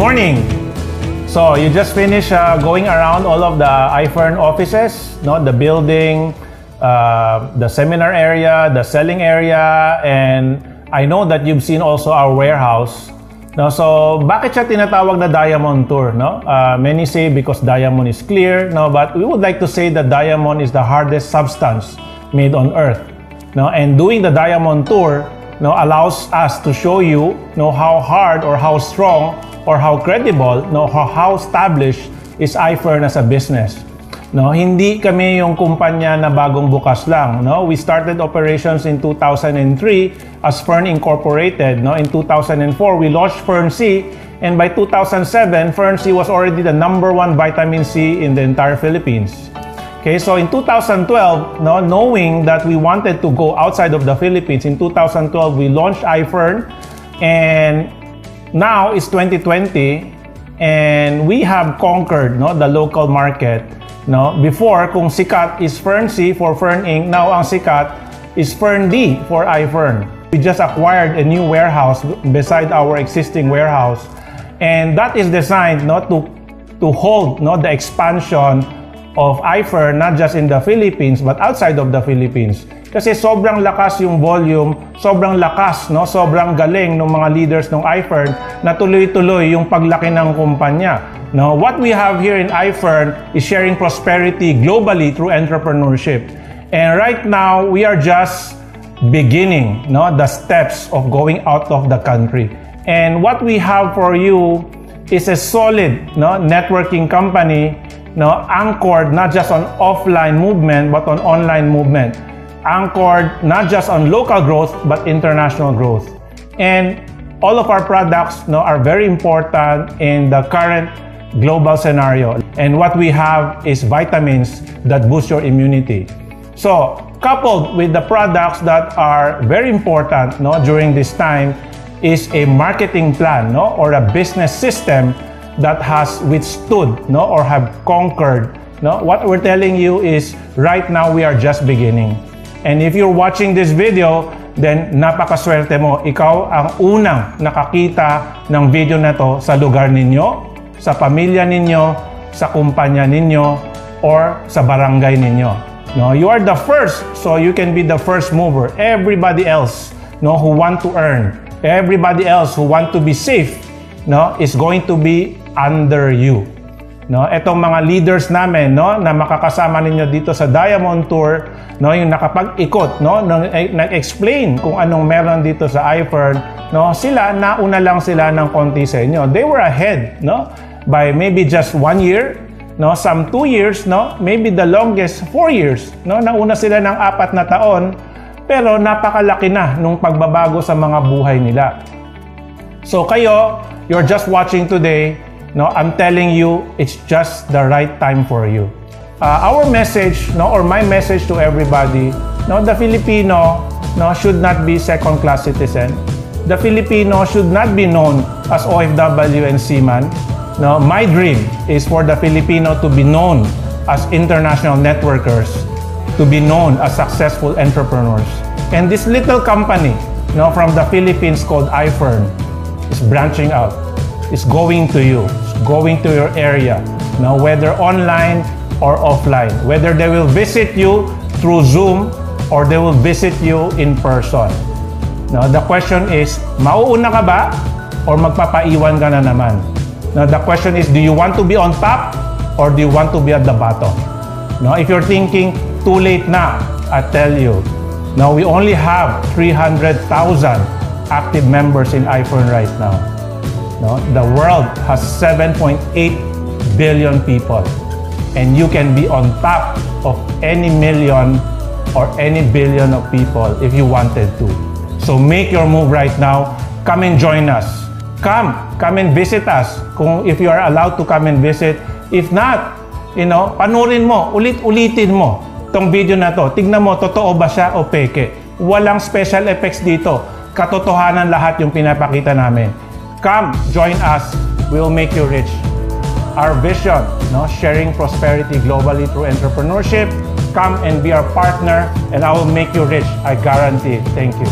morning. So you just finished going around all of the iFern offices, no? The building, the seminar area, the selling area, and I know that you've seen also our warehouse. No, so bakit siya tinatawag na diamond tour? No, many say because diamond is clear. No, but we would like to say that diamond is the hardest substance made on earth. No, and doing the diamond tour, no, allows us to show you, no, how hard or how strong or how credible, no, how established is iFern as a business. No, hindi kami yung kumpanya na bagong bukas lang. No, we started operations in 2003 as Fern Incorporated. No, in 2004 we launched Fern C, and by 2007 Fern C was already the #1 vitamin C in the entire Philippines. Okay, so in 2012, no, knowing that we wanted to go outside of the Philippines, in 2012 we launched iFern, and now it's 2020, and we have conquered, no, the local market. No, before kung sikat is Fern C for Fern Inc, now ang sikat is Fern D for iFern. We just acquired a new warehouse beside our existing warehouse, and that is designed, no, to hold, no, the expansion of iFern not just in the Philippines but outside of the Philippines. Kasi sobrang lakas yung volume, sobrang lakas, no, sobrang galing ng mga leaders ng iFern na tuloy-tuloy yung paglaki ng kumpanya. No, what we have here in iFern is sharing prosperity globally through entrepreneurship. And right now, we are just beginning, no, the steps of going out of the country. And what we have for you is a solid, no, networking company, no, anchored not just on offline movement but on online movement. Anchored not just on local growth but international growth. And all of our products, no, are very important in the current global scenario. And what we have is vitamins that boost your immunity. So, coupled with the products that are very important, no, during this time is a marketing plan, no, or a business system that has withstood, no, or have conquered. No, what we're telling you is right now we are just beginning. And if you're watching this video, then napakaswerte mo. Ikaw ang unang nakakita ng video na to sa lugar ninyo, sa pamilya ninyo, sa kumpanya ninyo, or sa barangay ninyo. No, you are the first, so you can be the first mover. Everybody else, no, who want to earn, everybody else who want to be safe, no, is going to be under you. No, etong mga leaders namin, no, na makakasama ninyo dito sa Diamond Tour, no, yung nakapag-ikot, no, nag-explain kung anong meron dito sa iFern, no, sila nauna lang sila ng konti sa inyo. They were ahead, no, by maybe just 1 year, no, some 2 years, no, maybe the longest 4 years, no, nauna sila ng 4 na taon, pero napakalaki na nung pagbabago sa mga buhay nila. So kayo, you're just watching today. No, I'm telling you, it's just the right time for you. Our message, no, or my message to everybody, no, the Filipino, no, should not be second-class citizen. The Filipino should not be known as OFW and seaman. No, my dream is for the Filipino to be known as international networkers, to be known as successful entrepreneurs. And this little company, no, from the Philippines called iFern is branching out. Is going to you, going to your area, now whether online or offline, whether they will visit you through Zoom or they will visit you in person. Now the question is, mauuna ka ba or magpapaiwan ka na naman? Now the question is, do you want to be on top or do you want to be at the bottom? Now if you're thinking too late na, I tell you, now we only have 300,000 active members in iFern right now. No, the world has 7.8 billion people, and you can be on top of any million or any billion of people if you wanted to. So make your move right now. Come and join us. Come and visit us. If you are allowed to come and visit. If not, you know, panurin mo, ulit-ulitin mo tong video na to. Tignan mo, totoo ba siya o peke. Walang special effects dito. Katotohanan lahat yung pinapakita namin. Come, join us. We will make you rich. Our vision, no, sharing prosperity globally through entrepreneurship. Come and be our partner, and I will make you rich. I guarantee it. Thank you.